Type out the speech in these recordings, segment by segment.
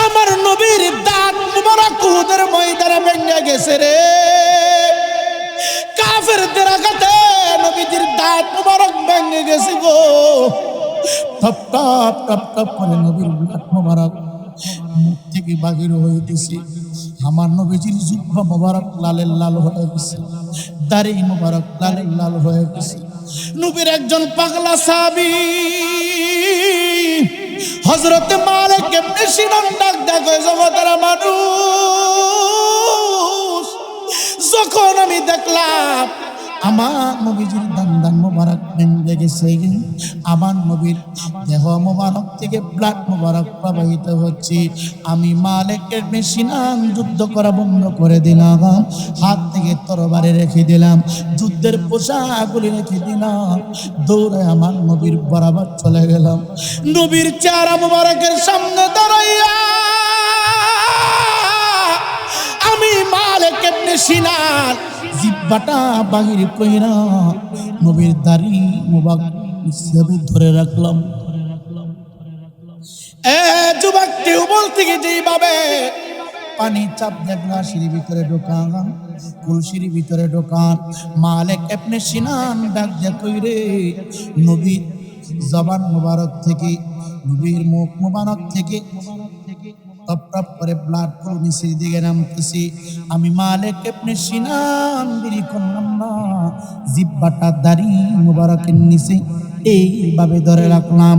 আমার নবীর দাঁত মুবারক উহুদের ময়দানে ভেঙে গেছে রে। কাফেরদের আঘাতে নবীজির দাঁত মুবারক ভেঙে গেছে গো। টপ টপ টপ টপ করে নবীর দাঁত মুবারক মুখ থেকে বাহির হইতেছে। আমার নবীজির জিহ্বা মুবারক লালের লাল হয়ে গেছে, দাড়ি মুবারক লালের লাল হয়ে গেছে। নবীর একজন পাগলা সাহাবী হযরত মালিক ইবনে সিনান ডাক দেখো জগতের মানুষ, যখন আমি দেখলাম আমার নবীজির দান মোবারক ভেঙে গেছে, আমার নবীর দেহ মোবারক থেকে ব্লাড মোবারক প্রবাহিত হচ্ছে, আমি মালিক ইবনে সিনান যুদ্ধ করা বন্ধ করে দিলাম, হাত থেকে তরবারি রেখে দিলাম, যুদ্ধের পোশাকগুলি রেখে দিলাম, দৌড়ে আমার নবীর বরাবর চলে গেলাম। নবীর চেহারা মোবারকের সামনে দাঁড়াইয়া আমি মালিক ইবনে সিনান জিহ্বাটা বাহির কইরা নবীর দাড়ি মোবারক হিসেবে ধরে রাখলাম। যুবক কেউ বলতে গিয়ে যেভাবে পানি চাপ দেখলা সিঁড়ি ভিতরে ঢোকান, কুলসির ভিতরে ঢোকান, মালিক ইবনে সিনান ডাক দেয়া কইরে নবীর জবান মোবারক থেকে, নবীর মুখ মোবারক থেকে টপ টপ করে ব্লাড পুরো নিচের দিকে নামতেছি। আমি মালিক ইবনে সিনান দেরি করলাম না, জিহ্বাটা দাড়ি মোবারকের নিচে এইভাবে ধরে রাখলাম।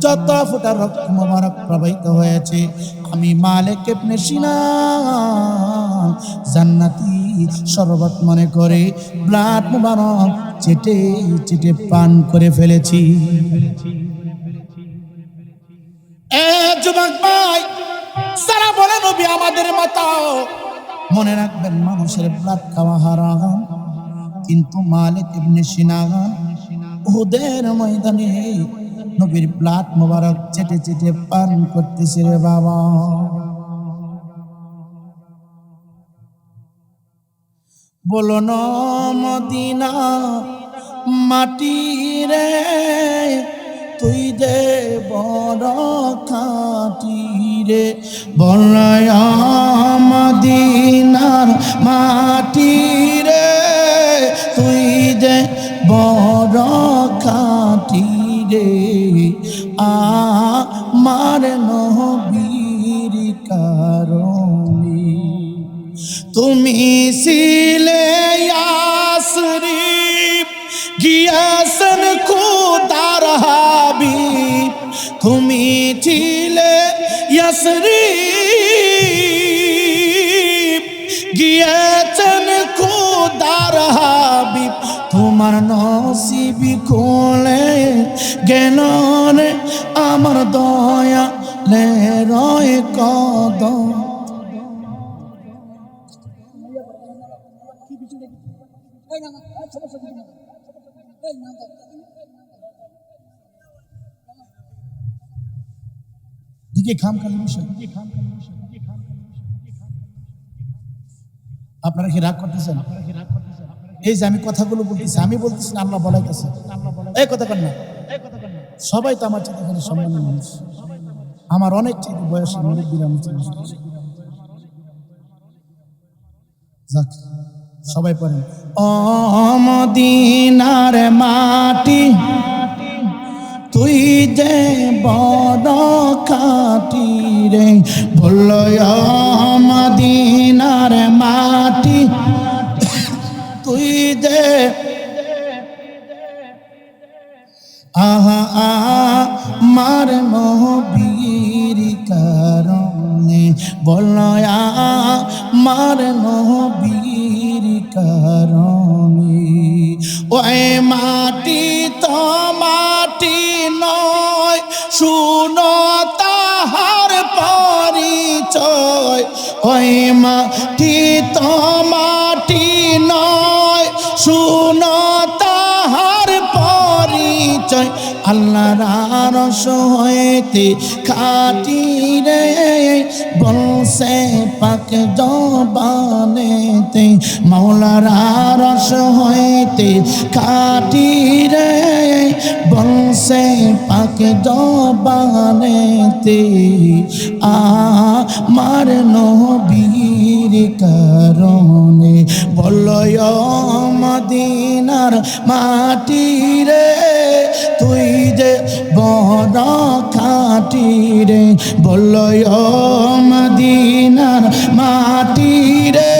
যত ফোঁটা রক্ত মোবারক প্রবাহিত হয়েছে আমি মালিক ইবনে সিনান জান্নাতি শরবত মনে করে ব্লাড মোবারক চেটে চেটে পান করে ফেলেছি। যুবক ভাই, যারা বলে নবী আমাদের মতো, মনে রাখবেন মানুষের ব্লাড খাওয়া হারাম, কিন্তু মালিক ইবনে সিনান উহুদের ময়দানে নবীর ব্লাড মোবারক চেটে চেটে পান করতেছে রে বাবা। বলো না মদিনা মাটি রে, তুই যে বড় খাঁটি রে, বলয়া মদিনার মাটি রে, তুই যে বড় খাঁটি রে, আমার নবীর কারণে তুমি ছিলে ইয়াসরিব গিয়াসন খুদার হাবিব, তুমি ছিলে ইয়াসরিব গিয়াসন খুদার হাবিব, তোমার নসিব খুলে গেল রে আমার দয়া লে রয় কদম। আপনারা কি রাগ করতেছেন? এই যে আমি কথাগুলো বলতেছি, আমি বলতেছি না, আল্লাহ বলাই গেছে। এই কথা কর না, সবাই তো আমার চাইতে এখানে সম্মানের মানুষ, আমার অনেক চাইতে বয়সী মুরব্বীরা সবাই পড়েন। ও মদিনার মাটি তুই যে বড় খাঁটি রে, বললো মদিনার মাটি তুই যে আহা আমার নবীর কারণে, বললো আমার নবীর কারণে, ওই মাটি তো মাটি নয়, শুনো তাহার পরিচয়, ওই মাটি তো মাটি নয়, শুনো তাহার পরিচয়, আল্লাহর আরশ হইতে খাটি রে, বলছে পাক জবানেতে, মাওলার আরশ হইতে খাটি রে, বলছে পাক জবানেতে, আমার নবীর কারণে বলয় মদিনার মাটি রে তুই যে বড় খাঁটি রে বলয় মদিনার মাটি রে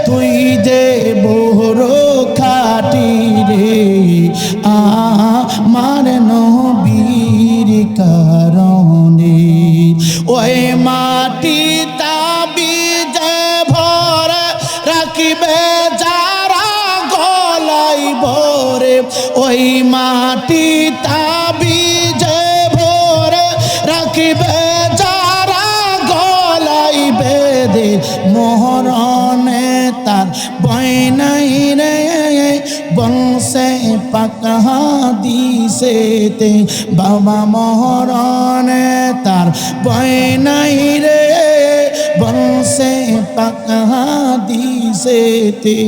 তুই যে বড় খাঁটি রে আমার নবীর কারণে ওই মাটি তাবিজে ভরে রাখিবে যারা গলাই ভরে ওই মাটি তাবিজে ভরে রাখিবে যারা গলাই বেদে মোহরণে তার বই নাই রে বংশে পাকা দিছেতে বাবা মোহরণে তার বই নাই রে বংশে পাকা দিছেতে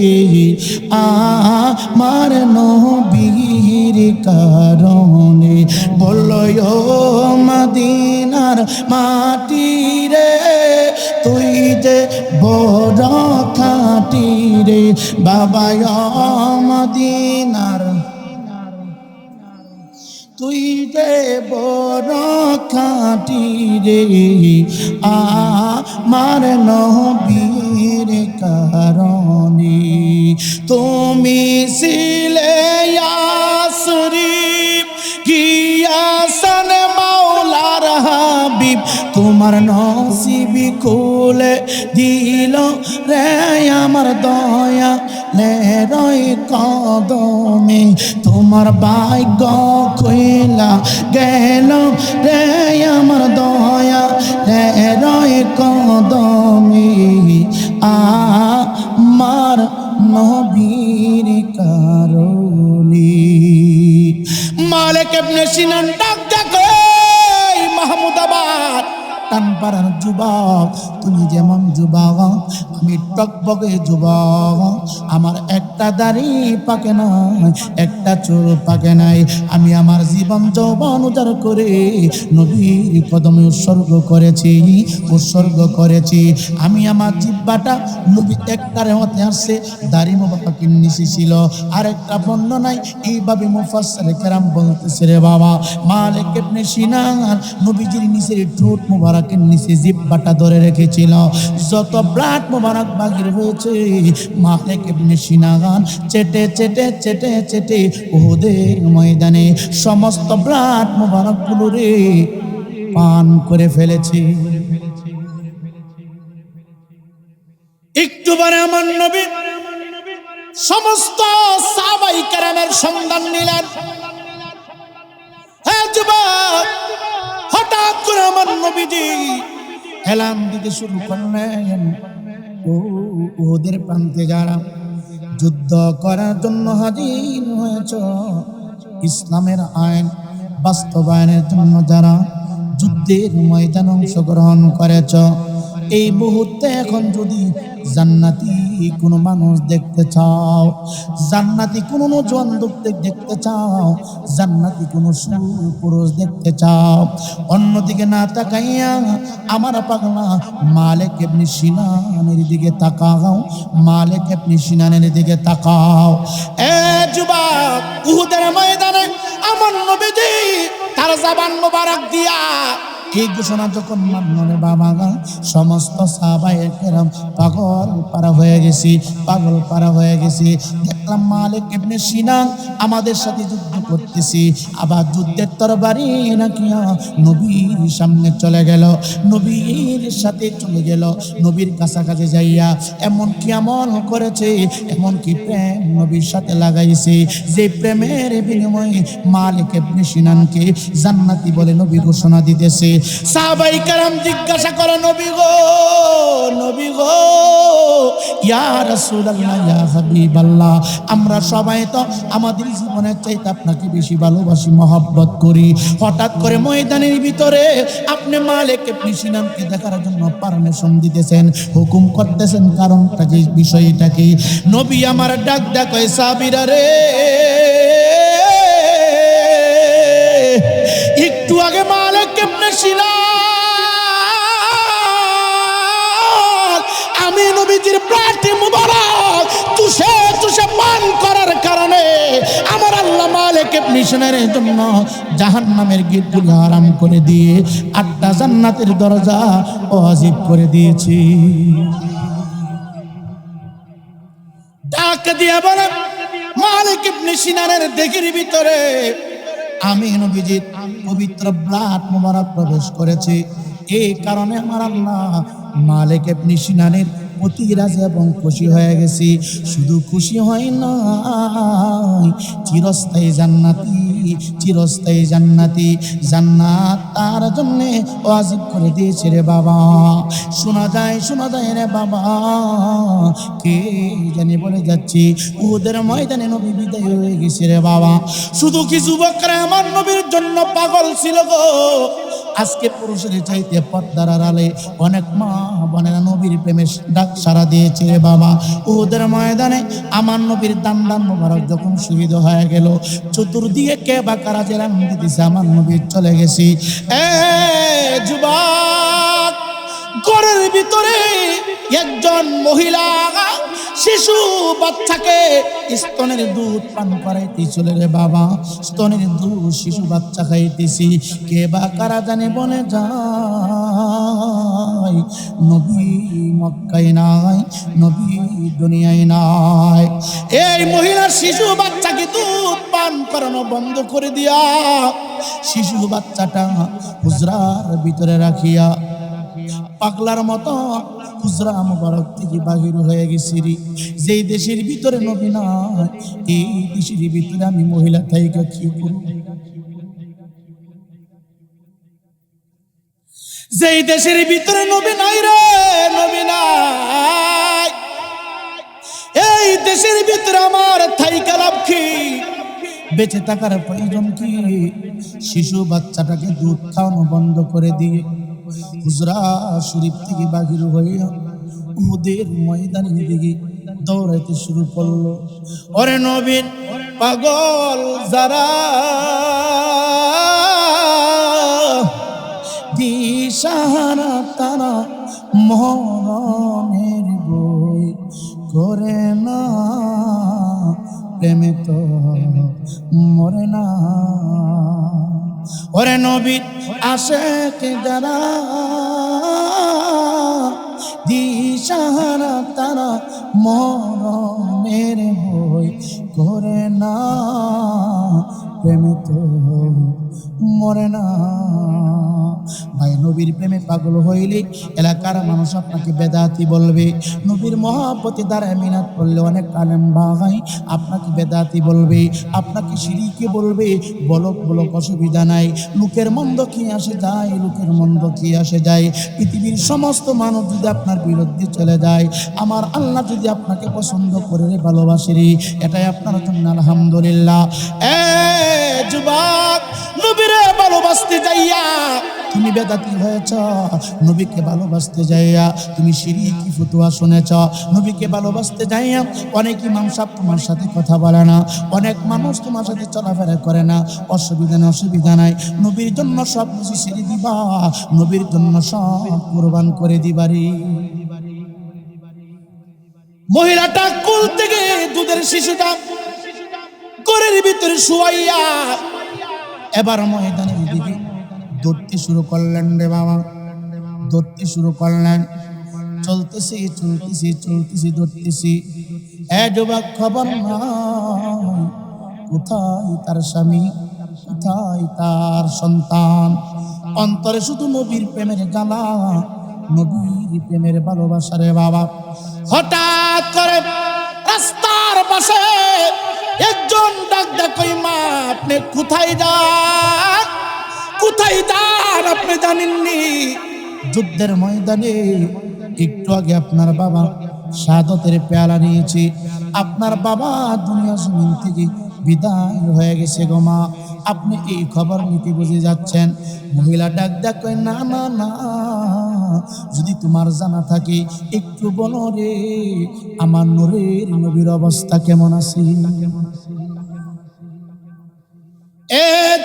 আমার নবীর কারণে বলয় মদিনার মাটি রে তুই যে বড় খাঁটি রে বাবা মদিনার তুই যে বড় খাঁটি রে আমার নবীর কারণে তুমি ছিলে ইয়াসরিব গিয়াসন মাওলার হাবিব তোমার নসিবি খুলে দিল রে আমার দয়া লে রয় কদমে তোমার ভাগ্য কইলা গেল রে আমার দয়া লে রয় কদমে আমার নবীর কারণে মালিক ইবনে সিনান ডাক ডাকে মাহমুদাবাদ টানপাড়ার যুবক তুমি যেমন যুবক আমি টকবকে যুবক আমার একটা দাড়ি পাকে নাই একটা চুল পাকে নাই আমি আমার জীবন যৌবন উজাড় করে নবীর কদমে উৎসর্গ করেছি আমি আমার জিহ্বাটা নবী একটারে হতে আসছে দাড়ি মোবারকের নিচে ছিল আর একটা বর্ণনায় এইভাবে মুফাসসিরে কেরাম বলতেছে রে বাবা মালিক ইবনে সিনান নবীজির নিচে ঠোঁট মোবারকের নিচে জিহ্বাটা ধরে রেখেছিল যত ব্লাড মোবারক বাহির হয়েছে মালিক ইবনে সিনান চেটে চেটে চেটে চেটে উহুদের ময়দানে সমস্ত ব্লাড মোবারক গুলো রে পান করে ফেলেছে একটু পরে আমার নবী সমস্ত সাহাবাই কেরামের সন্ধান নিলেন হে যুবক হঠাৎ করে আমার নবীজি এলান দিতে শুরু করলেন ওদের প্রান্তে যারা যুদ্ধ করার জন্য হাজির হয়েছ ইসলামের আইন বাস্তবায়নের জন্য যারা যুদ্ধের ময়দানে অংশগ্রহণ করেছ এই মুহূর্তে এখন যদি জান্নাতি কোনো মানুষ দেখতে চাও জান্নাতি কোনো নওজোয়ান দেখতে চাও জান্নাতি কোনো পুরুষ দেখতে চাও অন্যদিকে না তাকাইয়া আমার পাগলা মালিক ইবনে সিনানের দিকে তাকাও মালিক ইবনে সিনানের দিকে তাকাও এ যুবক উহুদের ময়দানে আমার নবীজি তার জবান মোবারক দিয়া এই ঘোষণা যখন মানলে বাবা সমস্ত সাহাবায়ে কেরাম পাগল পারা হয়ে গেছি দেখলাম মালিক ইবনে সিনান আমাদের সাথে যুদ্ধ করতেছি আবার যুদ্ধের তরবারি নাকি নবীর সামনে চলে গেল নবীর সাথে চলে গেল নবীর কাছাকাছি যাইয়া এমন কি আমল করেছে এমন কি প্রেম নবীর সাথে লাগাইছে যে প্রেমের বিনিময়ে মালিক ইবনে সিনানকে জান্নাতি বলে নবী ঘোষণা দিতেছে সাহাবায়ে কেরাম জিজ্ঞাসা করে নবী গো ইয়া রাসূলুল্লাহ ইয়া হাবিবাল্লাহ আমরা সবাই তো আমাদের জীবনের চাইতে আপনাকে বেশি ভালোবাসি মহব্বত করি হঠাৎ করে ময়দানের ভিতরে আপনি মালিক ইবনে সিনানকে দেখার জন্য পারমিশন দিতেছেন হুকুম করতেছেন কারণটা কি বিষয়টা কি নবী আমার ডাক কয় সাহাবীরা রে একটু আগে মালিক ইবনে সিনান নবীজির প্রাটি মুবারক চুষে চুষে পান করার কারণে আমার আল্লাহ মালিক ইবনে সিনানের জন্য জাহান্নামের গেটগুলো হারাম করে দিয়ে 8টা জান্নাতের দরজা ওয়াজিব করে দিয়েছি। ডাক দিয়া বলে মালিক ইবনে সিনানের দেহের ভিতরে আমি নবীজির পবিত্র ব্লাড মোবারক প্রবেশ করেছে। এই কারণে আমার আল্লাহ মালিক ইবনে সিনানের অতি রাজি এবং খুশি হয়ে গেছি। শুধু খুশি হয় না, চিরস্থায়ী জান্নাতি, চিরস্থায়ী জান্নাতি জান্নাত তার জন্য ওয়াজিব করে দিয়েছে রে বাবা। শোনা যায় রে বাবা, কে জানি বলে যাচ্ছি উহুদের ময়দানে নবী বিদায় হয়ে গেছে রে বাবা। শুধু কি যুবকরা আমার নবীর জন্য পাগল ছিল গো? আজকে পুরুষের চাইতে পর্দার আড়ালে অনেক মা বোনেরা নবীর প্রেমে ডাক সারা দিয়েছে রে বাবা। উহুদের ময়দানে আমার নবীর দান মোবারক যখন শহীদ হয়ে গেল, চতুর্দিকে কে বা কারা জেরাম দিতেছে, আমার নবী চলে গেছি। যুবক, ঘরের ভিতরে একজন মহিলা শিশু বাচ্চাকে স্তনের দুধ পান করাইতেছিল রে বাবা। স্তনের দুধ শিশু বাচ্চা খাইতেছি, কে বা কারা জানে বলে যায় নবী মক্কায় নাই, নবী দুনিয়ায় নাই। এই মহিলার শিশু বাচ্চাকে দুধ পান করানো বন্ধ করে দিয়া শিশু বাচ্চাটা হুজরার ভিতরে রাখিয়া পাগলার মতো হুজরা মুবারক থেকে বাহির হয়ে গেছি। যেই দেশের ভিতরে নবী না, এই দেশের ভিতরে আমি মহিলা থাইকা কি করব? যেই দেশের ভিতরে নবী নাই রে, নবী নাই, এই দেশের ভিতরে আমার থাইকা লাভ কি? বেঁচে থাকার প্রয়োজন কি? শিশু বাচ্চাটাকে দুধ খাওয়ানো বন্ধ করে দিয়ে হুজরা শরীফ থেকে বাহির হয়ে উহুদের ময়দানের দিকে দৌড়াইতে শুরু করলো। ওরে নবীর পাগল যারা, দিশাহারা তারা মরণের বই করে না, প্রেমে তো মরে না। ওরে নবীর আশেক যারা, দিশাহারা তারা মরণের বই করে না, প্রেমে তো মরে না। ভাই, নবীর প্রেমে পাগল হইলে এলাকার মানুষ আপনাকে বেদাতি বলবে। নবীর মহব্বতে দ্বারা মিনাত করলে অনেক আলেম ভাই আপনাকে বেদাতি বলবে, আপনাকে শিরকি বলবে। বলক বলক, অসুবিধা নাই। লোকের মন্দ কি আসে যায়, লোকের মন্দ কি আসে যায়। পৃথিবীর সমস্ত মানুষ যদি আপনার বিরুদ্ধে চলে যায়, আমার আল্লাহ যদি আপনাকে পছন্দ করে ভালোবাসে, এটাই আপনার জন্য আলহামদুলিল্লাহ। যুবক, নবীরে ভালোবাসতে যাইয়া তুমি বেদাতি হয়েছ, নবীকে ভালোবাসতে যাইয়া তুমি শিরকি ফতোয়া শুনেছ। নবীকে ভালোবাসতে যাইয়া অনেক ইমাম সাহেব তোমার সাথে কথা বলে না, অনেক মানুষ তোমার সাথে চলাফেরা করে না। অসুবিধা নেই, অসুবিধা নাই। নবীর জন্য সব কিছু ছেড়ে দিবা, নবীর জন্য সব কুরবান করে দিবারি। মহিলাটা কোল থেকে দুধের শিশুটা ঘরের ভিতরে শুয়াইয়া এবার ময়দানের দিকে দৌড়তে শুরু করলেন রে বাবা, দৌড়তে শুরু করলেন। চলতেছি চলতেছি চলতেছি দৌড়তেছি। যুবক, খবর নাই কোথায় তার স্বামী, কোথায় তার সন্তান। অন্তরে শুধু নবীর প্রেমের জ্বালা, নবীর প্রেমের ভালোবাসা রে বাবা। হঠাৎ করে রাস্তার পাশে একজন ডাক কই, মা আপনি কোথায় যান, কোথায় যান আপনি জানেননি? যুদ্ধের ময়দানে একটু আগে আপনার বাবা শাহাদাতের পেয়ালা নিয়েছে, আপনার বাবা দুনিয়া জমিন থেকে বিদায় হয়ে গেছে গো মা, আপনি এই খবর নিতে বুঝে যাচ্ছেন। মহিলা ডাক কয়, না না না, যদি তোমার জানা থাকে একটু বলো রে, আমার নূরের নবীর অবস্থা কেমন আছে?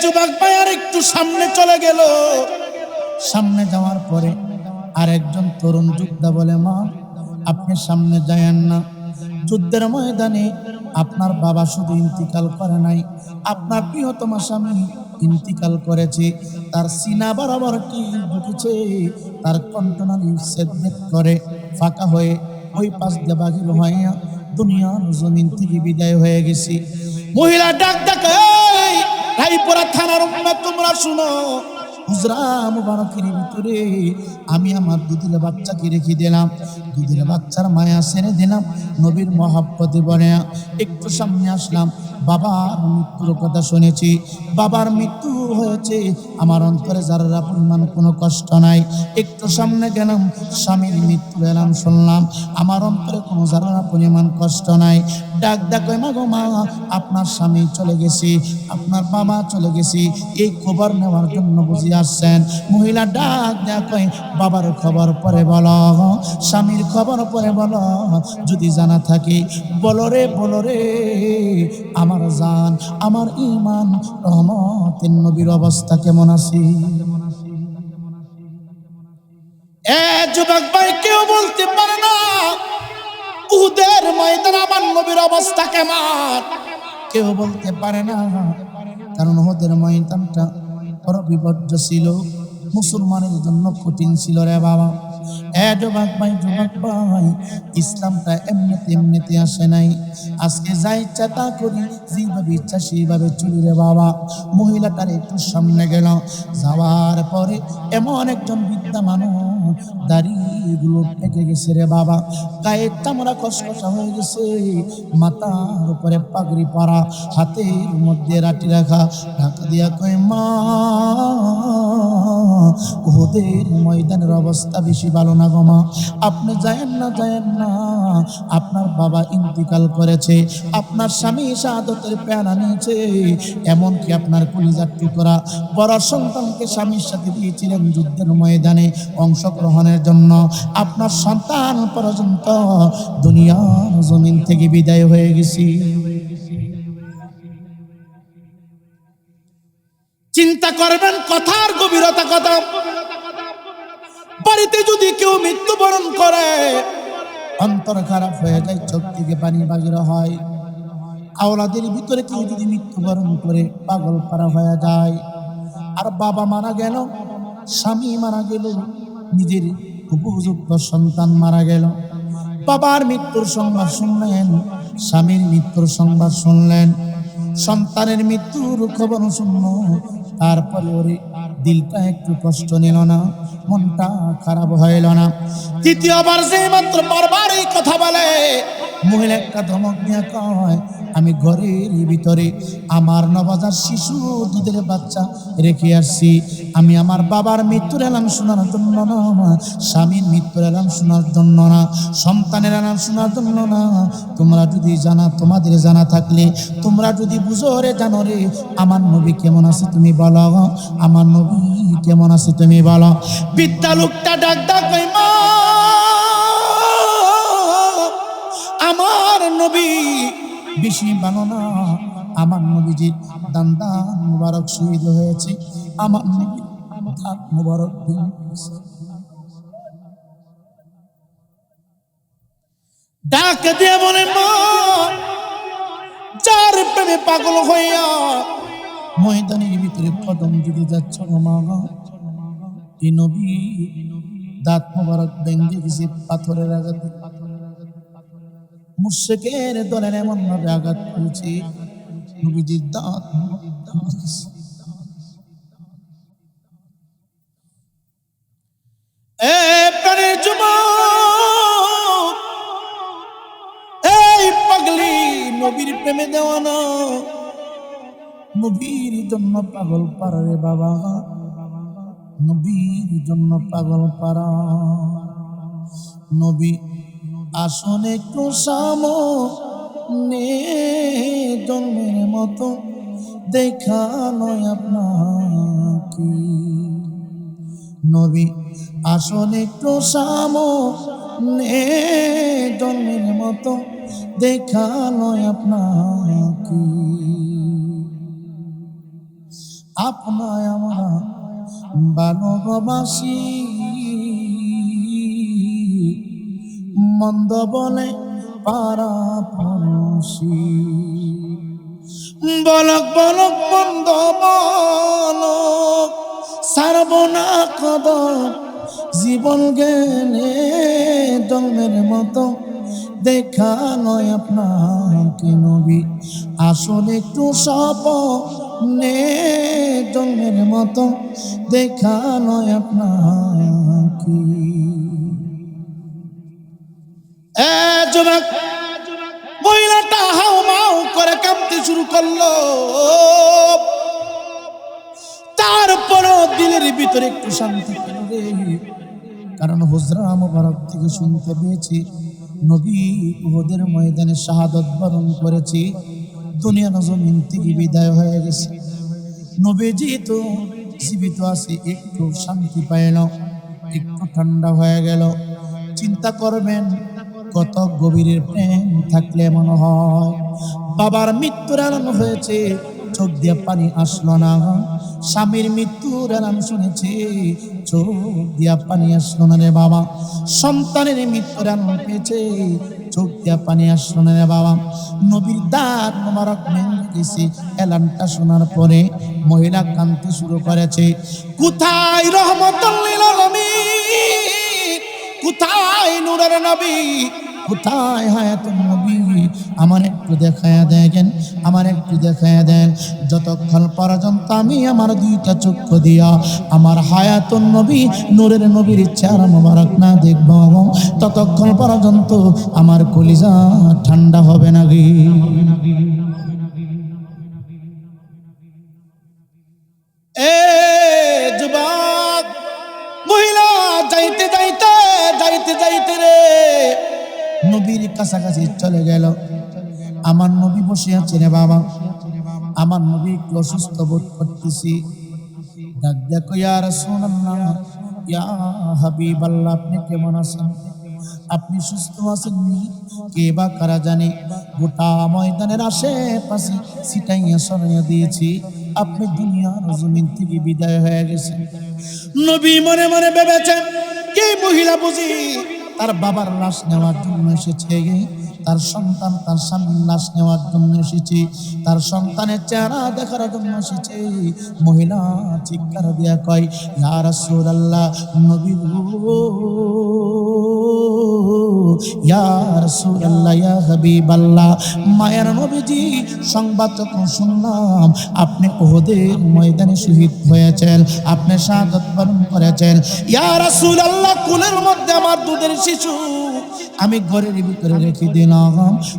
যুবক ভাই আর একটু সামনে চলে গেল। সামনে যাওয়ার পরে আর একজন তরুণ যোদ্ধা বলে, মা আপনি সামনে যায়েন না। যুদ্ধের ময়দানে আপনার বাবা শুধু ইন্তিকাল করে নাই, আপনার প্রিয়তম স্বামী ইন্তিকাল করেছে। তার সিনা বরাবর কি ঢুকেছে, তার কণ্ঠনালী ছেদ করে ফাঁকা হয়ে ওই পাশ দিয়ে বাহির হয়ে দুনিয়ার জমিন থেকে বিদায় হয়ে গেছি। মহিলা ডাক ডাকে, রায়পুরা থানার উম্মত তোমরা শুনো, হুজরা মুবারকের ভিতরে আমি আমার দুধের বাচ্চাকে রেখে দিলাম, দুধের বাচ্চার মায়া ছেড়ে দিলাম, নবীর মহাব্বতে বলে একটু সামনে আসলাম। বাবার মৃত্যুর কথা শুনেছি, বাবার মৃত্যু হয়েছে, আমার অন্তরে যারা পরিমাণ কোনো কষ্ট নাই। একটু সামনে গেলাম, স্বামীর মৃত্যু এলাম শুনলাম, আমার অন্তরে কোনো যারা পরিমাণ কষ্ট নাই। ডাক ডাক মা গো মা, আপনার স্বামী চলে গেছি, আপনার বাবা চলে গেছি, এই খবর নেওয়ার জন্য বুঝে আসছেন। মহিলা ডাক ডাক বাবার খবর পরে বলো, স্বামীর খবর পরে বলো, যদি জানা থাকে বলো রে, বলো রে আমার জান, আমার ঈমান রহমতের নবীর অবস্থা কেমন আছে? এ যুবক ভাই, কেউ বলতে পারে না উহুদের ময়দানে আমার নবীর অবস্থা কেমন, কেউ বলতে পারে না, কারণ উহুদের ময়দানটা বড় বিপর্য ছিল, মুসলমানের জন্য কঠিন ছিল রে বাবা। যুবক ভাই, যুবক ভাই, ইসলামটা এমনিতে এমনিতে আসে নাই। আজকে যা ইচ্ছা তা করি, যেভাবে ইচ্ছা সেইভাবে চলি রে বাবা। মহিলাটার একটু সামনে গেল, যাওয়ার পরে এমন একজন বৃদ্ধা মানুষ, দাড়িগুলো পেকে গেছে রে বাবা, গায়ের চামড়া খসখসা হয়ে গেছে, মাথার উপরে পাগড়ি পরা, হাতের মধ্যে রাটি রাখা, ঢাকা দিয়া কয় মা, উহুদের ময়দানের অবস্থা বেশি ভালো না গো মা, আপনি যায়েন না, যায়েন না, আপনার বাবা ইন্তিকাল করেছে, আপনার স্বামী শাহাদতের পেয়ালা নিয়েছে, এমনকি আপনার কলিজার টুকরা বড় সন্তানকে স্বামীর সাথে দিয়েছিলেন যুদ্ধের ময়দানে অংশগ্রহণের জন্য, আপনার সন্তান পর্যন্ত দুনিয়ার জমিন থেকে বিদায় হয়ে গেছি। চিন্তা করবেন কথার গভীরতা কত। বাড়িতে যদি কেউ মৃত্যুবরণ করে অন্তর খারাপ হয়ে যায়, চোখ থেকে পানি বাহির হয়। আওলাদের ভিতরে কেউ যদি মৃত্যুবরণ করে পাগল পারা হয়ে যায়। আর বাবা মারা গেল, স্বামী মারা গেল, নিজের উপযুক্ত সন্তান মারা গেল, বাবার মৃত্যুর সংবাদ শুনলেন, স্বামীর মৃত্যুর সংবাদ শুনলেন, সন্তানের মৃত্যুর খবর শুনল, তারপরে ওরে দিলটা একটু কষ্ট নিল না, মনটা খারাপ হইল না। তৃতীয়বার যে মাত্র বারবার এই কথা বলে, মহিলা একটা ধমক নিয়ে কয়, আমি ঘরের ভিতরে আমার নবজাত শিশু দুধের বাচ্চা রেখে আসছি, আমি আমার বাবার মৃত্যুর এলাম শোনার জন্য না, স্বামীর মৃত্যুর এলাম শোনার জন্য না, সন্তানের এলাম শোনার জন্য না। তোমরা যদি জানা, তোমাদের জানা থাকলে, তোমরা যদি বুঝো রে, জানো রে, আমার নবী কেমন আছে তুমি বলো, আমার নবী কেমন আছে তুমি বলো। বিদ্যা লোকটা ডাক ডাক মা, আমার নবী বেশি ভালো না, আমার নবীজির দান দান মুবারক শহীদ হয়েছে, আমার নবী দান মুবারক ডাক দিয়ে বলে মা, যার প্রেমে পাগল হইয়া ময়দানের ভিতরে কদম দিতে যাচ্ছ মা, এই নবী দাঁত মুবারক ভেঙে গেছে পাথরের আঘাতে, মুশরিকের দলের এমন ভাবে আঘাত করেছে, নবীজির দাঁত প্রাণের যুবক, এই পাগলি নবীর প্রেমে দেওয়ানা, নবীর জন্য পাগল পারা রে বাবা, নবীর জন্য পাগল পারা। নবী আসুন একটু সামনে, জন্মের মতো দেখা নয় আপনাকে, নবী আসুন একটু সামনে, জন্মের মতো দেখা নয় আপনাকে, আপনায় আমরা ভালোবাসি, মন্দ বলে পারাপড়শি, বলক বলক মন্দ বলক সারব না কদম, জীবন গেলে জন্মের মতো দেখা নয় আপনাকে নবী, আসলে একটু স্বপ্নে জন্মের মতো দেখা নয় আপনাকে। যুবক মহিলাটা হাউ মাউ করে কাঁদতে শুরু করলো, তারপরও দিলের ভিতরে একটু শান্তি পেল রে, কারণ হুজরা মুবারক থেকে শুনতে পেয়েছি নবী উহুদের ময়দানে শাহাদাত বরণ করেছি, দুনিয়ার জমিন থেকে বিদায় হয়ে গেছে। নবীজি তো জীবিত আছে, একটু শান্তি পাইল, একটু ঠান্ডা হয়ে গেল। চিন্তা করবেন কত গভীরের প্রেম থাকলে মনে হয়। বাবার মৃত্যুর এলান হয়েছে, চোখ দিয়ে পানি আসলো না। স্বামীর মৃত্যুর এলান শুনেছে, চোখ দিয়া পানি আসলো না রে বাবা। সন্তানের মৃত্যুর এলান পেয়েছে, চোখ দিয়া পানি আসলো না রে বাবা। নবীর দাঁত মোবারক ভেঙে গেছে। এলানটা শোনার পরে মহিলা কাঁদতে শুরু করেছে, কোথায় রহমতুল লিল আলামিন, কোথায় নূরের নবী, কোথায় হায়াতুন নবী, আমার একটু দেখায়া দেখেন, আমার একটু দেখায়া দেন। যতক্ষণ পর্যন্ত আমি আমার দুইটা চক্ষু দিয়া আমার হায়াতুন নবী নূরের নবীর চেহারা মোবারক না দেখব, ততক্ষণ পর্যন্ত আমার কলিজা ঠান্ডা হবে না গে। এ যুবক মহিলা যাইতে যাইতে যাইতে যাইতে রে নবীর কাছাকাছি চলে গেল। আমার নবী বসে আছে রে বাবা, আমার নবী একটু অসুস্থ বোধ করতেছি। ডাক দেখো ইয়া রাসূলুল্লাহ, ইয়া হাবিবাল্লাহ, আপনি কেমন আছেন? আপনি সুস্থ আছেন? কে বা কারা জানে গোটা ময়দানের আশেপাশে ছিটাইয়া সরাইয়া দিয়েছি, আপনি দুনিয়ার জমিন থেকে বিদায় হয়ে গেছেন। নবী মনে মনে ভেবেছেন এই মহিলা বুঝি তার বাবার লাশ নেওয়ার জন্য এসেছে, তার সন্তান তার স্বামীর লাশ নেওয়ার জন্য এসেছে, তার সন্তানের চেহারা দেখার জন্য এসেছে। মহিলা চিৎকার দিয়া কয়, ইয়া রাসূলুল্লাহ, নবী গো, ইয়া রাসূলুল্লাহ, ইয়া হাবিবাল্লাহ, মায়ের নবীজি, সংবাদ যখন শুনলাম আপনি উহুদের ময়দানে শহীদ হয়েছেন, আপনি শাহাদাত বরণ করেছেন। ইয়া রাসূলুল্লাহ, কোলের মধ্যে আমার দুধের শিশু আমি ঘরের ভিতরে রেখে দিলাম।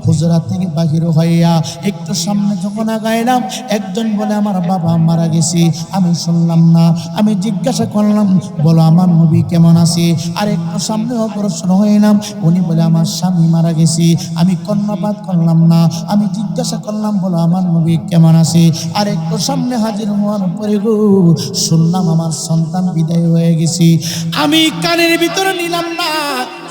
হুজরা থেকে বাহির হইয়া একটু সামনে যখন আগাইলাম, একজন বলে আমার বাবা মারা গেছে। আমি শুনলাম না, আমি জিজ্ঞাসা করলাম, বলো আমার নবী কেমন আছে? আর একটু সামনে অগ্রসর হইলাম, উনি বলে আমার স্বামী মারা গেছে। আমি কর্ণপাত করলাম না, আমি জিজ্ঞাসা করলাম, বলো আমার নবী কেমন আছে? আর একটু সামনে হাজির হওয়ার পরে গো শুনলাম আমার সন্তান বিদায় হয়ে গেছে। আমি কানের ভিতরে নিলাম না,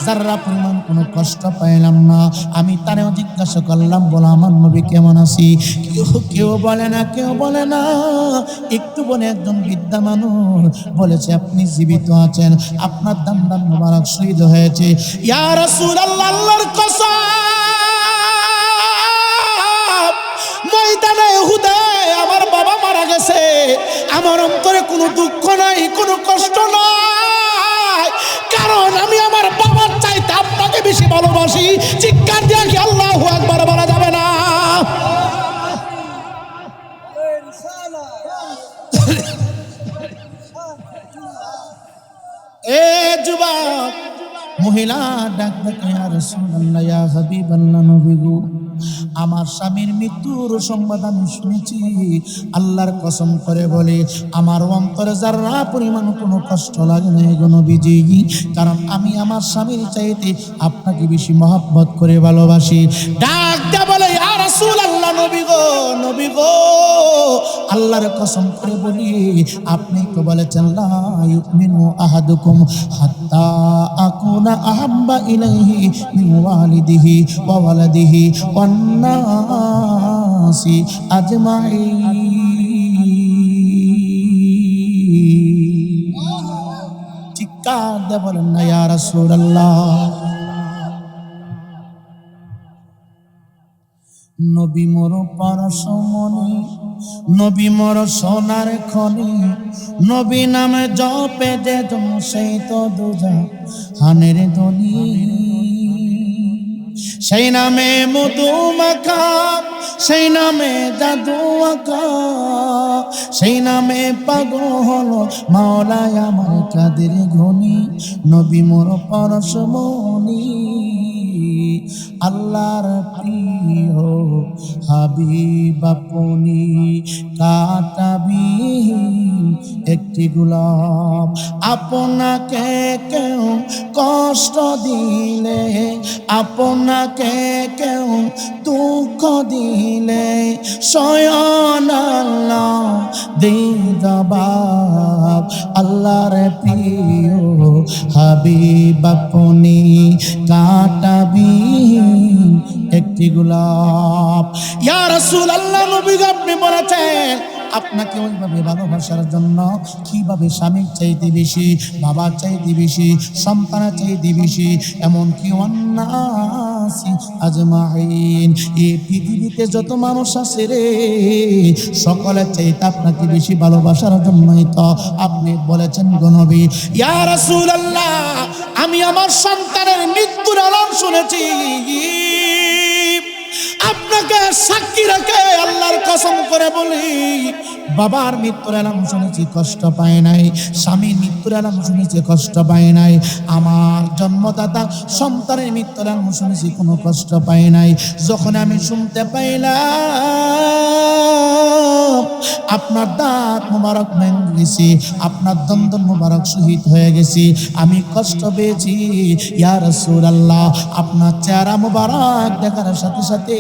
যারা পরিমাণ কোনো কষ্ট পাইলাম না। আমি তারেও জিজ্ঞাসা করলাম, বলো আমার নবী কেমন আছি? কেউ বলে না, কেউ বলে না। একটু বলে একজন বৃদ্ধা মানুষ বলেছে, আপনি জীবিত আছেন, আপনার দান্দান মোবারক শহীদ হয়েছে। ইয়া রাসূলুল্লাহ, আল্লাহর কসম, ময়দানে উহুদে আমার বাবা মারা গেছে, আমার অন্তরে কোনো দুঃখ নাই, কোনো কষ্ট নাই, কারণ আমি আমার বাবার চাইতে আপনাকে বেশি ভালোবাসি। চিৎকার দিয়ে কি আল্লাহু আকবার বলা যাবে না? এ যুবক মহিলা ডাক ডাক, ইয়া রাসূলুল্লাহ, ইয়া হাবিবাল্লাহ, নবী গো, আমার স্বামীর মৃত্যুর সংবাদ আমি শুনেছি। আল্লাহর কসম করে বলে আমার অন্তরে যারা পরিমাণ কোনো কষ্ট লাগে না গো নবীজি, কারণ আমি আমার স্বামীর চাইতে আপনাকে বেশি মহব্বত করে ভালোবাসি। ডাক দে বলে, ইয়া রাসূলুল্লাহ, নবী গো, নবী গো, আল্লাহর কসম করে বলি আপনি তো বলেছেন, লা ইউমিনু আহাদুকুম হাত্তা আকুনা আহাব্বা ইলাইহি মিন ওয়ালিদিহি ওয়া ওয়ালাদিহি ওয়ান নাসি আজমাইন। চিৎকার দিয়ে বলেন না ইয়া রাসূলুল্লাহ। নবী মোর পরশমণি, নবী মোর সোনার খনি, নবী নামে জপে যে সেই তো দুজা হানের দনি। সেই নামে মধু মাখা, সেই নামে জাদু আঁকা, সেই নামে পাগল হলো মাওলায় আমার কাদের ঘনি। নবী মোর পরশমণি, আল্লাহর প্রিয় হাবিব আপনি, কাঁটাবিহীন একটি গোলাপ। আপনাকে কেউ কষ্ট দিলে, আপনাকে কেউ দুঃখ দিলে, স্বয়ং আল্লাহ দিন জবাব। আল্লাহর প্রিয় হাবিব আপনি, কাঁটাবিহীন একটি গোলাপ। ইয়া রাসূলুল্লাহ, নবী আপনি বলেছেন আপনাকে ওইভাবে ভালোবাসার জন্য কিভাবে স্বামীর চাইতে বেশি, বাবার চাইতে বেশি, সন্তানের চাইতে বেশি, এমনকি অন্নাসি আজমাইন, এই পৃথিবীতে যত মানুষ আছে রে, সকলের চাইতে আপনাকে বেশি ভালোবাসার জন্যই তো আপনি বলেছেন গো নবী। ইয়া রাসূলুল্লাহ, আমি আমার সন্তানের মৃত্যুর আলাম শুনেছি, আপনাকে সাক্ষী রেখে আল্লাহর কসম করে বলি, বাবার মৃত্যুর এলাম শুনেছি, কষ্ট পায় নাই। স্বামীর মৃত্যুর এলাম শুনেছি, কষ্ট পায় নাই। আমার জন্মদাতা সন্তানের মৃত্যুর এলাম শুনেছি, কোনো কষ্ট পায় নাই। যখন আমি শুনতে পাইলাম আপনার দাঁত মুবারক ভেঙে গেছে, আপনার দন্তন মুবারক শহীদ হয়ে গেছে, আমি কষ্ট পেয়েছি। ইয়া রাসূলুল্লাহ, আপনার চেহারা মুবারক দেখার সাথে সাথে